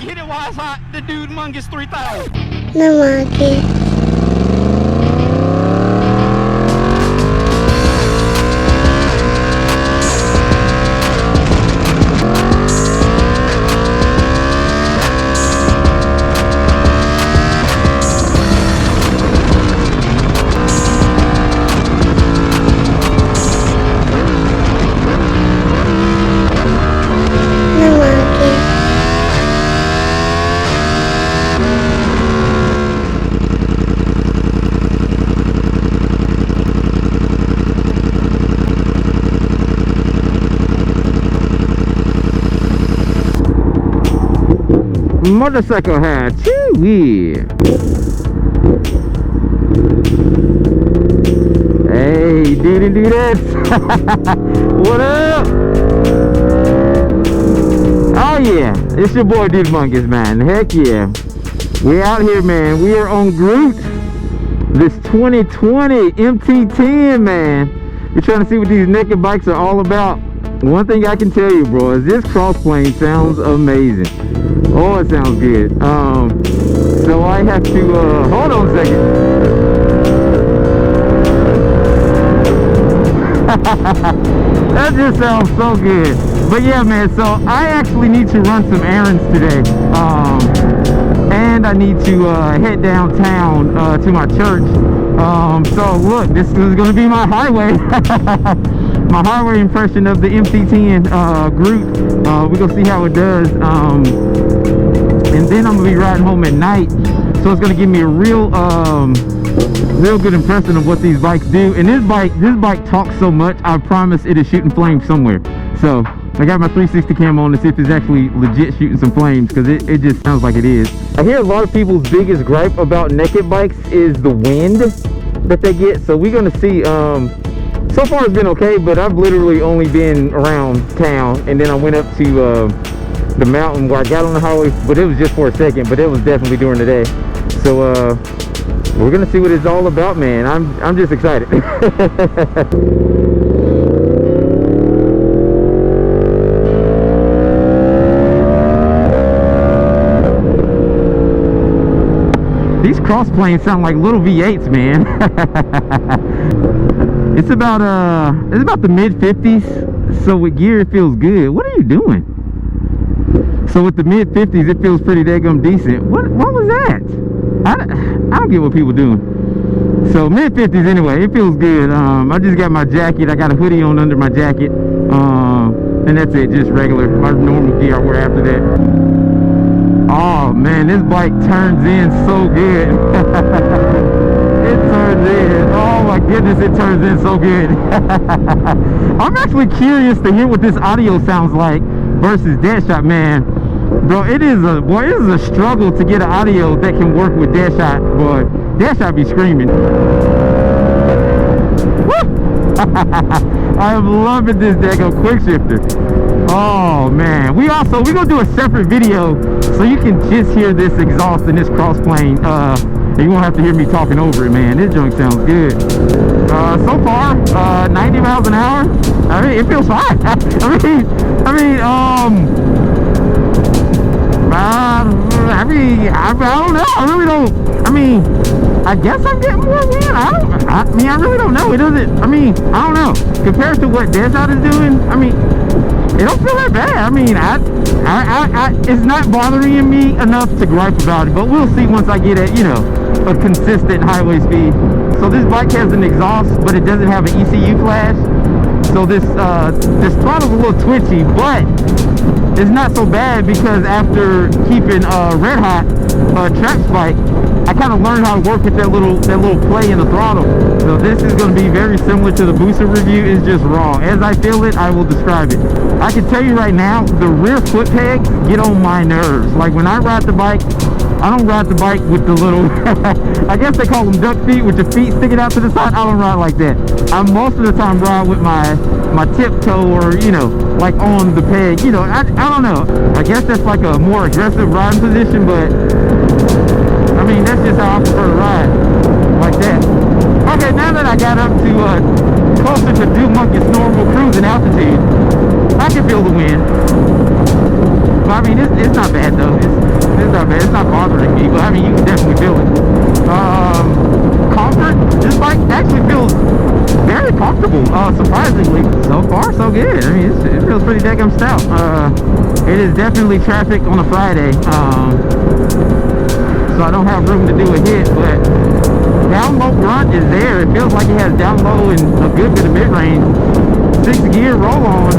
Hit it while it's hot. The Dude Mungus 3000. The market. Motorcycle hat, chewy. Hey, Dudette. What up? Oh yeah, it's your boy Dude Mungus, man. Heck yeah, we out here, man. We are on Groot, this 2020 MT-10, man. We're trying to see what these naked bikes are all about. One thing I can tell you, bro, is this crossplane sounds amazing. Oh, it sounds good. So I have to, hold on a second. That just sounds so good. But yeah, man, so I actually need to run some errands today. And I need to head downtown to my church. So look, this is gonna be my highway. My highway impression of the MT-10 Groot. We're gonna see how it does. And then I'm gonna be riding home at night, so it's gonna give me a real good impression of what these bikes do. And this bike talks so much, I promise it is shooting flames somewhere. So I got my 360 cam on to see if it's actually legit shooting some flames, because it just sounds like it is. I hear a lot of people's biggest gripe about naked bikes is the wind that they get. So we're gonna see. So far it's been okay, but I've literally only been around town, and then I went up to the mountain where I got on the highway, but it was just for a second, but it was definitely during the day. So we're gonna see what it's all about, man. I'm just excited. These crossplanes sound like little V8s, man. It's about the mid 50s, so with gear it feels good. What are you doing? So with the mid 50s, it feels pretty daggum decent. What was that? I don't get what people doing. So mid 50s anyway, it feels good. I just got my jacket. I got a hoodie on under my jacket, and that's it, just regular, my normal gear I wear after that. Oh man, this bike turns in so good. It turns in, oh my goodness, it turns in so good. I'm actually curious to hear what this audio sounds like versus Deadshot, man. Bro, it is a struggle to get an audio that can work with Deadshot. Boy, Deadshot be screaming. Woo! I am loving this daggone quick shifter. Oh man, we're gonna do a separate video so you can just hear this exhaust in this crossplane. You won't have to hear me talking over it, man. This junk sounds good. So far, 90 miles an hour. I mean, it feels fine. I don't know. I really don't. I mean, I guess I'm getting more wind. I really don't know. It doesn't. I mean, I don't know. Compared to what Deadshot is doing, I mean, it don't feel that bad. I mean, it's not bothering me enough to gripe about it. But we'll see once I get at, a consistent highway speed. So this bike has an exhaust, but it doesn't have an ECU flash. So this throttle's a little twitchy, but it's not so bad because after keeping red hot track spike, I kind of learned how to work with that little play in the throttle. So this is going to be very similar to the booster review. It's just raw. As I feel it, I will describe it. I can tell you right now, the rear foot pegs get on my nerves. Like when I ride the bike, I don't ride the bike with the little, I guess they call them duck feet, with your feet sticking out to the side. I don't ride like that. I most of the time ride with my tiptoe, or like on the peg. I don't know. I guess that's like a more aggressive riding position, but I mean, that's just how I prefer to ride, like that. Okay, now that I got up to closer to DudeMungus normal cruising altitude, I can feel the wind. But I mean, it's not bad though. stuff, man. It's not bothering me, but I mean, you can definitely feel it. Comfort, this bike actually feels very comfortable, surprisingly. So far, so good. I mean, it feels pretty daggum stout. It is definitely traffic on a Friday, so I don't have room to do a hit, but down low grunt is there. It feels like it has down low and a good bit of mid-range. 6-gear roll-on.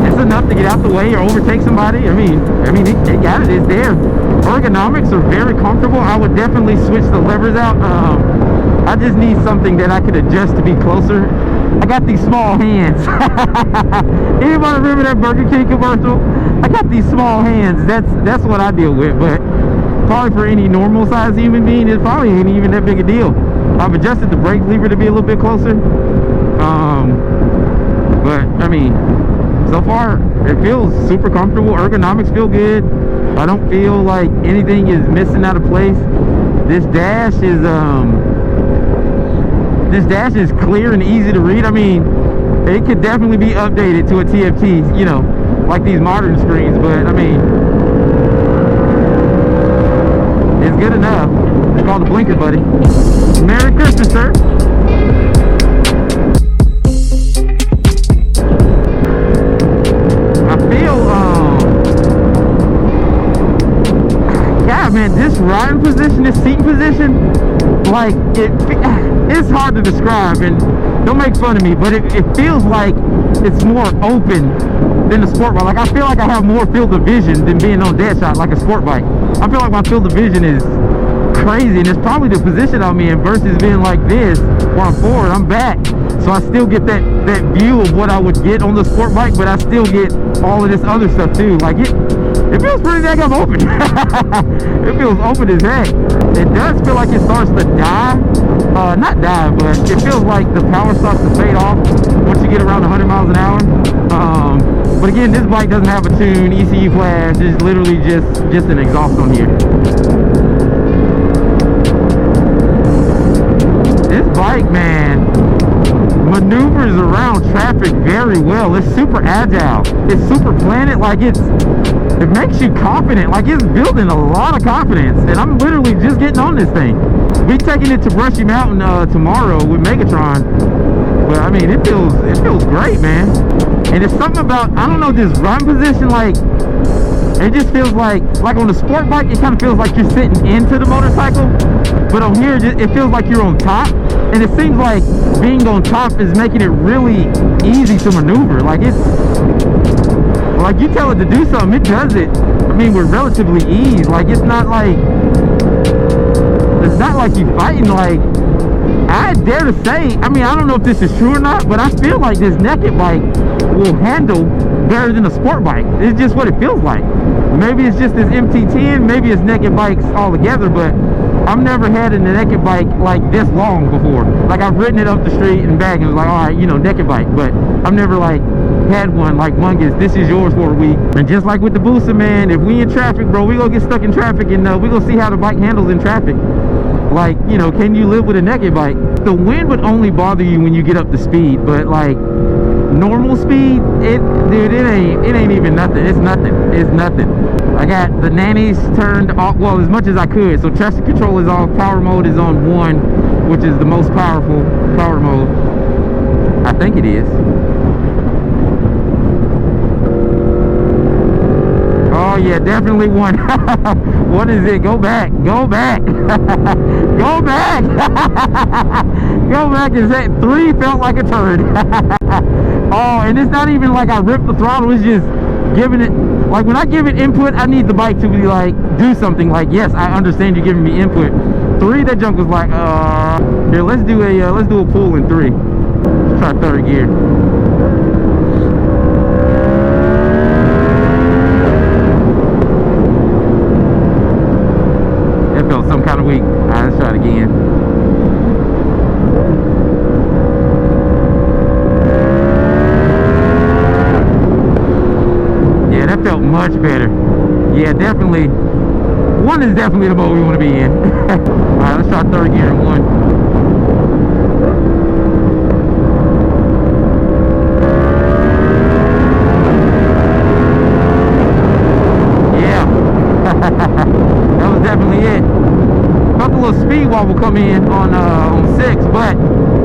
It's enough to get out the way or overtake somebody. I mean, it got it. It's there. Ergonomics are very comfortable. I would definitely switch the levers out. I just need something that I could adjust to be closer. I got these small hands. Anybody remember that Burger King commercial? I got these small hands. That's what I deal with. But probably for any normal sized human being, it probably ain't even that big a deal. I've adjusted the brake lever to be a little bit closer. But I mean, so far it feels super comfortable. Ergonomics feel good. I don't feel like anything is missing out of place. This dash is clear and easy to read. I mean, it could definitely be updated to a TFT, you know, like these modern screens, but I mean, it's good enough. It's called a blinker, buddy. Merry Christmas, sir. I feel, yeah, man, this riding position, this seating position, like, it's hard to describe, and don't make fun of me, but it feels like it's more open than a sport bike. Like, I feel like I have more field of vision than being on Deadshot like a sport bike. I feel like my field of vision is crazy, and it's probably the position I'm in versus being like this where I'm forward, I'm back, so I still get that view of what I would get on the sport bike, but I still get all of this other stuff too. Like, it feels pretty daggum open. It feels open as heck. It does feel like it starts to die. Not die, but it feels like the power starts to fade off once you get around 100 miles an hour. But again, this bike doesn't have a tune, ECU flash. It's literally just an exhaust on here. This bike, man, maneuvers around traffic very well. It's super agile. It's super planted. Like, it makes you confident. Like, it's building a lot of confidence, and I'm literally just getting on this thing. We taking it to Brushy Mountain tomorrow with Megatron, but I mean, it feels great, man. And it's something about, I don't know, this run position, like, it just feels like on the sport bike, it kind of feels like you're sitting into the motorcycle, but on here, it feels like you're on top, and it seems like being on top is making it really easy to maneuver. Like, like, you tell it to do something, it does it, I mean, with relatively ease. Like, it's not like you fighting. Like, I dare to say, I mean, I don't know if this is true or not, but I feel like this naked bike will handle better than a sport bike. It's just what it feels like. Maybe it's just this MT-10, maybe it's naked bikes all together, but I've never had a naked bike like this long before. Like, I've ridden it up the street and back and was like, all right, you know, naked bike, but I've never like had one like Mungus. This is yours for a week. And just like with the booster, man, if we in traffic, bro, we gonna get stuck in traffic, and we gonna see how the bike handles in traffic. Like, you know, can you live with a naked bike? The wind would only bother you when you get up to speed, but like normal speed, it ain't even nothing. It's nothing. I got the nannies turned off, well, as much as I could. So traction control is off, power mode is on 1, which is the most powerful power mode. I think it is. Oh yeah, definitely 1. What is it? Go back. Go back. Go back. Go back. Is that 3 felt like a turd. Oh, and it's not even like I ripped the throttle. It's just giving it, like, when I give it input, I need the bike to be like, do something. Like, yes, I understand you giving me input. 3, that junk was like, here, let's do a pull in 3. Let's try 3rd gear. Some kind of weak. Alright, let's try it again. Yeah, that felt much better. Yeah, definitely. 1 is definitely the mode we want to be in. Alright, let's try 3rd gear in 1. Yeah. little speed wobble come in on 6, but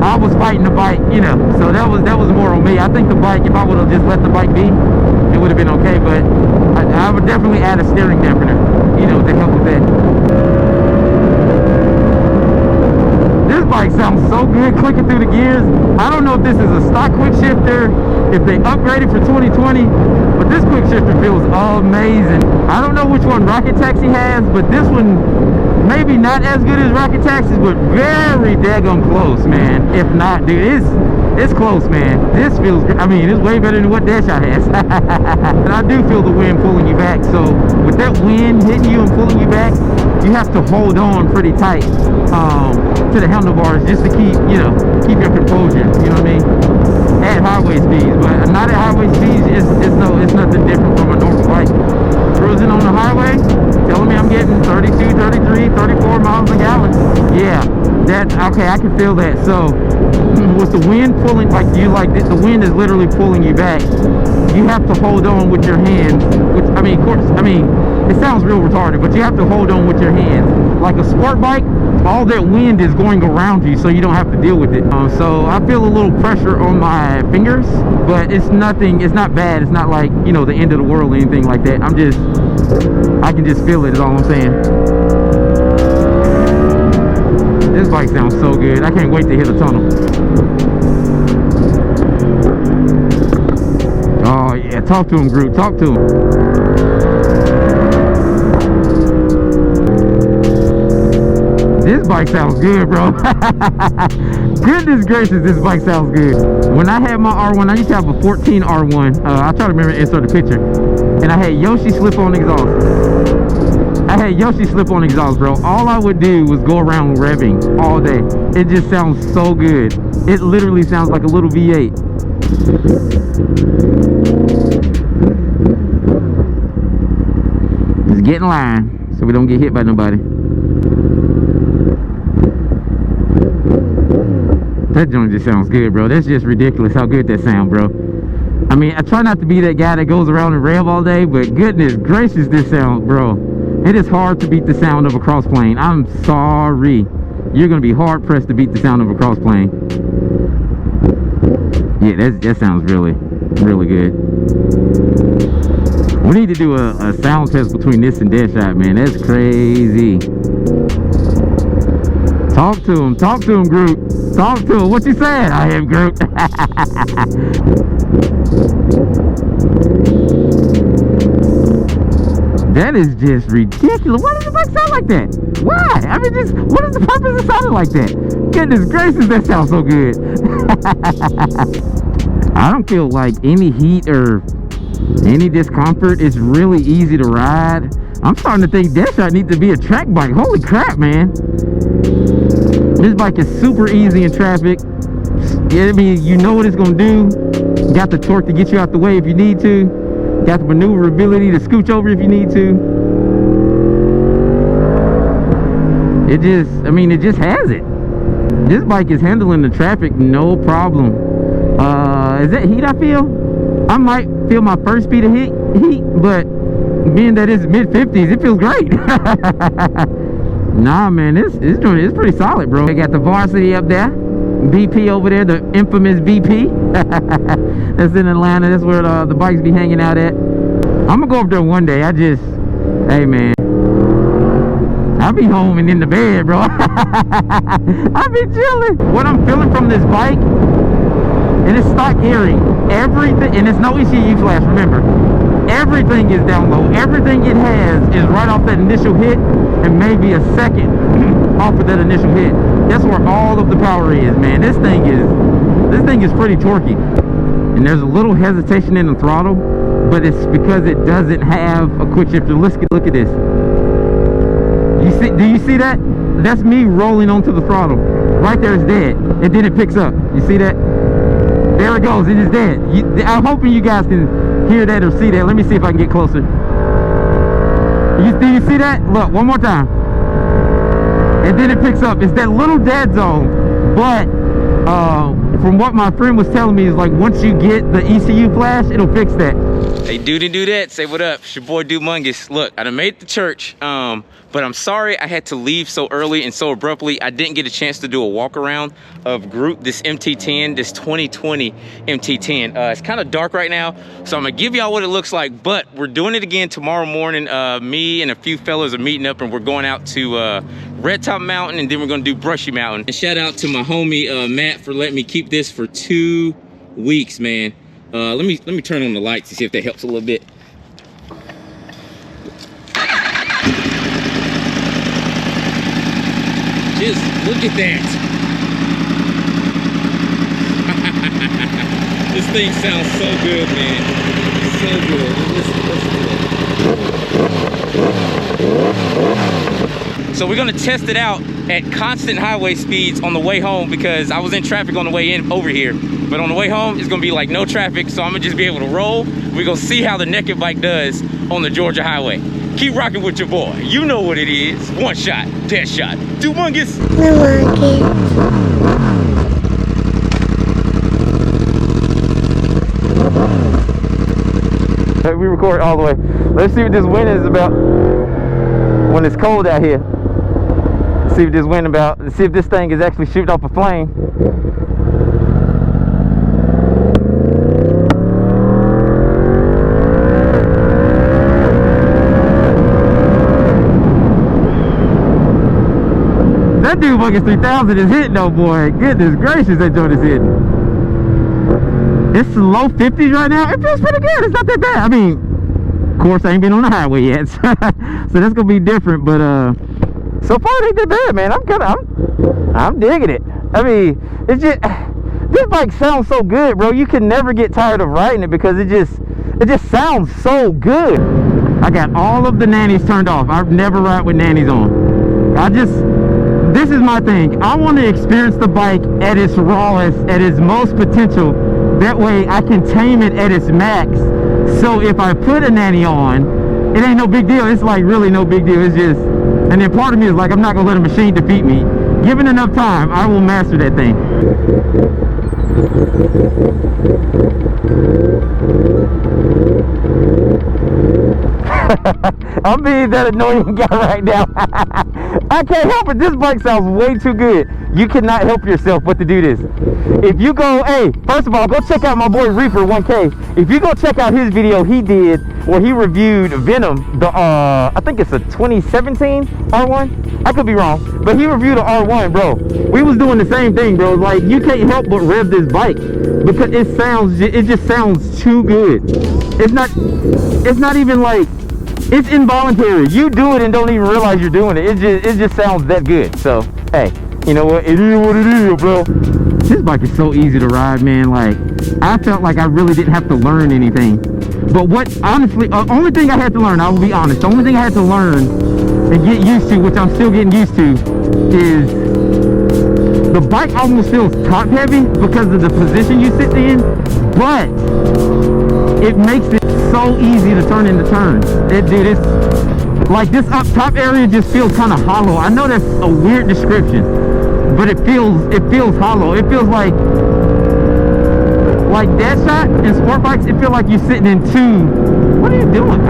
I was fighting the bike, you know, so that was more on me. I think the bike, if I would have just let the bike be, it would have been okay, but I would definitely add a steering dampener, you know, to help with that. This bike sounds so good clicking through the gears. I don't know if this is a stock quick shifter, if they upgraded for 2020, but this quick shifter feels amazing. I don't know which one Rocket Taxi has, but this one maybe not as good as Rocket Taxi's, but very daggum close, man. If not, dude, it's close, man. This feels, I mean, it's way better than what Deadshot has. And I do feel the wind pulling you back, so with that wind hitting you and pulling you back, you have to hold on pretty tight to the handlebars just to keep, you know, keep your composure, you know what I mean? At highway speeds, but not at highway speeds, it's nothing different from a normal bike. Cruising on the highway, telling me I'm getting 32, 33, 34 miles a gallon. Yeah, that, okay, I can feel that. So with the wind pulling, like the wind is literally pulling you back, you have to hold on with your hands, which, I mean, of course, I mean, it sounds real retarded, but you have to hold on with your hands. Like a sport bike, all that wind is going around you, so you don't have to deal with it. So I feel a little pressure on my fingers, but it's nothing, it's not bad. It's not like, you know, the end of the world or anything like that. I can just feel it, is all I'm saying. This bike sounds so good. I can't wait to hit a tunnel. Oh yeah, talk to him, Groot, talk to him. This bike sounds good, bro. Goodness gracious, this bike sounds good. When I had my R1, I used to have a 14 R1. I try to remember and insert the picture. And I had Yoshi slip-on exhaust. I had Yoshi slip-on exhaust, bro. All I would do was go around revving all day. It just sounds so good. It literally sounds like a little V8. Just get in line so we don't get hit by nobody. That joint just sounds good, bro. That's just ridiculous how good that sounds, bro. I mean, I try not to be that guy that goes around and rev all day, but goodness gracious, this sounds, bro. It is hard to beat the sound of a crossplane. I'm sorry. You're going to be hard pressed to beat the sound of a crossplane. Yeah, that sounds really, really good. We need to do a sound test between this and Deadshot, man. That's crazy. Talk to him, Groot. Talk to him. What you saying? I am Groot. That is just ridiculous. Why does the bike sound like that? Why? I mean, just what is the purpose of sounding like that? Goodness gracious, that sounds so good. I don't feel like any heat or any discomfort. It's really easy to ride. I'm starting to think Deadshot needs to be a track bike. Holy crap, man. This bike is super easy in traffic. I mean, you know what it's going to do. You got the torque to get you out the way if you need to. Got the maneuverability to scooch over if you need to. It just, I mean, it just has it. This bike is handling the traffic no problem. Is that heat I feel? I might feel my first speed of heat, but being that it's mid-50s, it feels great. Nah, man, this joint is pretty solid, bro. They got the Varsity up there, BP over there, the infamous BP. That's in Atlanta. That's where the bikes be hanging out at. I'm gonna go up there one day. Hey, man, I'll be home and in the bed, bro. I'll be chilling. What I'm feeling from this bike, and it's stock gearing, everything, and it's no ECU flash, remember. Everything is down low. Everything it has is right off that initial hit and maybe a second off of that initial hit. That's where all of the power is, man. This thing is pretty torquey. And there's a little hesitation in the throttle, but it's because it doesn't have a quick shifter. Look at this. Do you see that? That's me rolling onto the throttle. Right there, it's dead. And then it picks up. You see that? There it goes. It is dead. I'm hoping you guys can hear that or see that. Let me see if I can get closer. Do you see that? Look, one more time. And then it picks up. It's that little dead zone. But from what my friend was telling me is like once you get the ECU flash, it'll fix that. Hey, Dude and Dudette, say what up. It's your boy Dude Mungus. Look, I done made it to church, but I'm sorry I had to leave so early and so abruptly. I didn't get a chance to do a walk around of Groot, this MT-10, this 2020 MT-10. It's kind of dark right now, so I'm gonna give y'all what it looks like, but we're doing it again tomorrow morning. Me and a few fellas are meeting up and we're going out to Red Top Mountain, and then we're gonna do Brushy Mountain. And shout out to my homie Matt for letting me keep this for 2 weeks, man. Let me turn on the lights to see if that helps a little bit. Just look at that. This thing sounds so good, man. So good. So we're gonna test it out at constant highway speeds on the way home, because I was in traffic on the way in over here. But on the way home, it's gonna be like no traffic, so I'm gonna just be able to roll. We're gonna see how the naked bike does on the Georgia highway. Keep rocking with your boy. You know what it is. One shot, Deadshot, DudeMungus. We record all the way. Let's see what this wind is about when it's cold out here. See what this wind about. See if this thing is actually shooting off a flame. That DudeMungus 3000 is hitting, though, boy. Goodness gracious, that joint is hitting. It's low 50s right now. It feels pretty good. It's not that bad. I mean, of course, I ain't been on the highway yet, so that's gonna be different. But so far, it ain't that bad, man. I'm digging it. I mean, it's just, this bike sounds so good, bro. You can never get tired of riding it because it just sounds so good. I got all of the nannies turned off. I've never ride with nannies on. This is my thing. I want to experience the bike at its rawest, at its most potential. That way I can tame it at its max. So if I put a nanny on, it ain't no big deal. It's like really no big deal. It's just, and then part of me is like, I'm not gonna let a machine defeat me. Given enough time, I will master that thing. I'm being that annoying guy right now. I can't help it. This bike sounds way too good. You cannot help yourself but to do this. If you go, hey, first of all, go check out my boy Reaper 1K. If you go check out his video he did where he reviewed Venom, the I think it's a 2017 R1. I could be wrong, but he reviewed an R1, bro. We was doing the same thing, bro. Like, you can't help but rev this bike because it just sounds too good. It's not even like, it's involuntary. You do it and don't even realize you're doing it. It just sounds that good. So, hey, you know what? It is what it is, bro. This bike is so easy to ride, man. Like, I felt like I really didn't have to learn anything. But honestly, only thing I had to learn, I will be honest, the only thing I had to learn and get used to, which I'm still getting used to, is the bike almost feels top heavy because of the position you sit in, but it makes it so easy to turn into turns. Dude, it's like this up top area just feels kind of hollow. I know that's a weird description, but it feels hollow. It feels like Deadshot and sport bikes. It feels like you're sitting in two. What are you doing?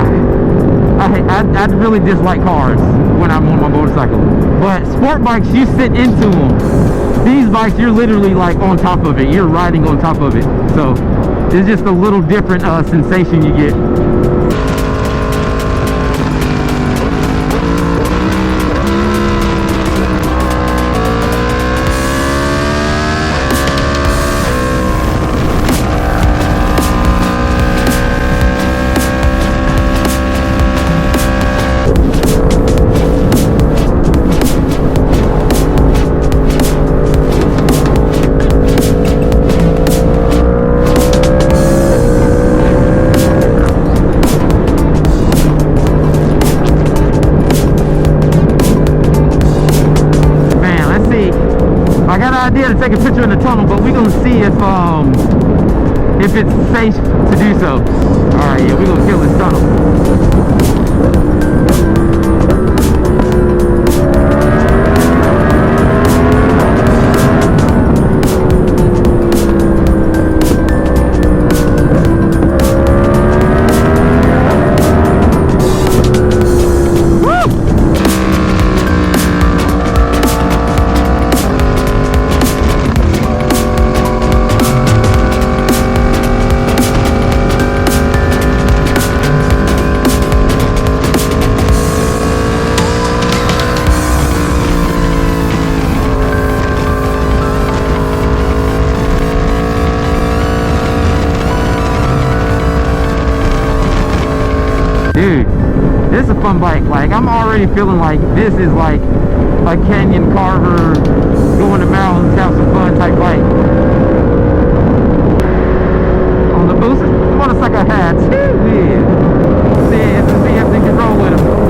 I really dislike cars when I'm on my motorcycle, but sport bikes, you sit into them. These bikes, you're literally like on top of it. You're riding on top of it. So it's just a little different sensation you get. To take a picture in the tunnel, but we're gonna see if it's safe to do so. All right, yeah, we're gonna kill this tunnel. This is a fun bike. Like, I'm already feeling like this is like a canyon carver, going to mountains, have some fun type bike. On the boost, motorcycle hat. See if they can roll with him.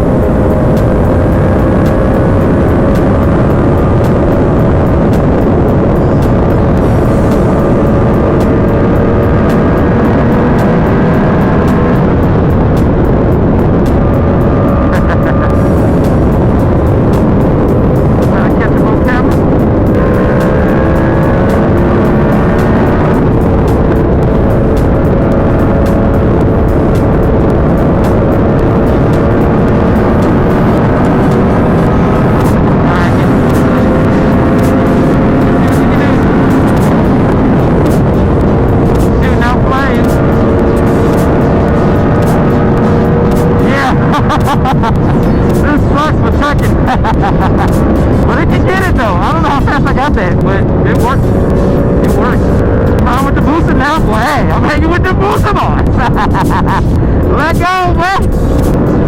Let go, man!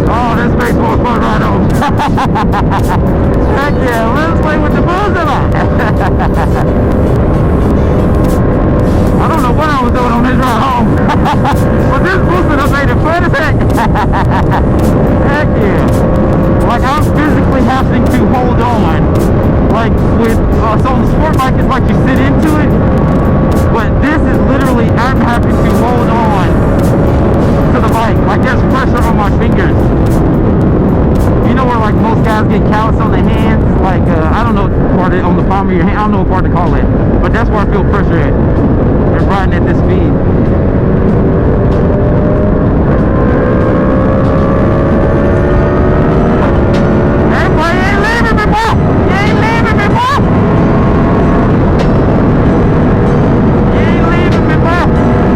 Oh, this makes more fun right on. Heck yeah, let's play with the booster on. I don't know what I was doing on this ride home. But this booster done made it fun as heck. Heck yeah. Like, I'm physically having to hold on. Like, with, so on the sport bike, it's like you sit into it. But this is literally, I'm having to hold on to the bike. Like, there's pressure on my fingers. You know where, like, most guys get callus on their hands? Like, I don't know what part on the palm of your hand. I don't know what part to call it. But that's where I feel pressure at. And riding at this speed. Hey, boy, you ain't leaving me, boy! You ain't leaving me, boy!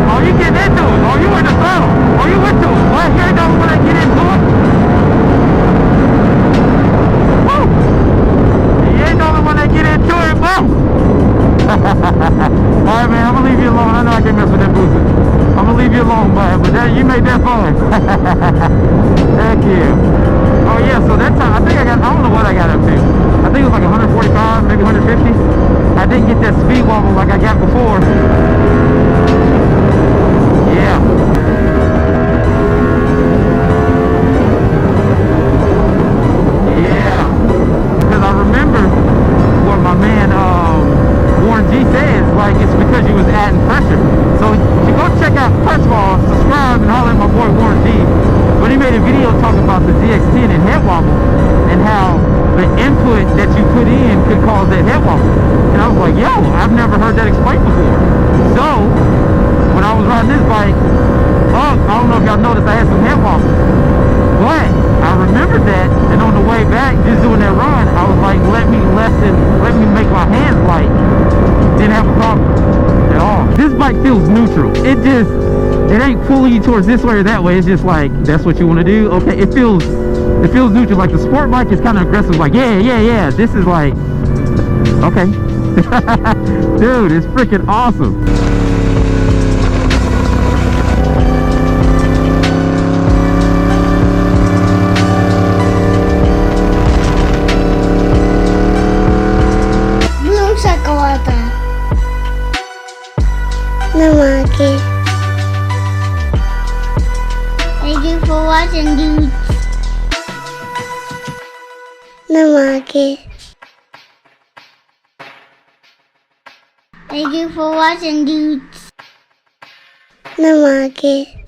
Oh, you getting into it. Oh, you in the throttle. Oh, you into it. Well, you ain't know when I get into it. Woo! You ain't know when I get into it, bro. Alright, man, I'm gonna leave you alone. I know I can't mess with that booster. I'm gonna leave you alone, bud. But that, you made that fun. Heck yeah. Oh, yeah, so that time, I don't know what I got up to. I think it was like 145, maybe 150. I didn't get that speed wobble like I got before. Yeah. Yeah. Because I remember what my man Warren G says, like, it's because you was adding pressure. So you go check out, first of all, subscribe and holler at my boy Warren G. But he made a video talking about the ZX-10 and head wobble and how the input that you put in could cause that head wobble. And I was like, yo, I've never heard that explained before. So when I was riding this bike, I don't know if y'all noticed I had some head wobble. But I remembered that, and on the way back, just doing that run, I was like, let me make my hands light. Didn't have a problem at all. This bike feels neutral. It ain't pulling you towards this way or that way. It's just like, that's what you want to do. Okay, it feels neutral. Like the sport bike is kind of aggressive. Like, yeah. This is like, okay. Dude, it's freaking awesome. Thank you for watching, dudes. Namaki. Thank you for watching, dudes. Namaki.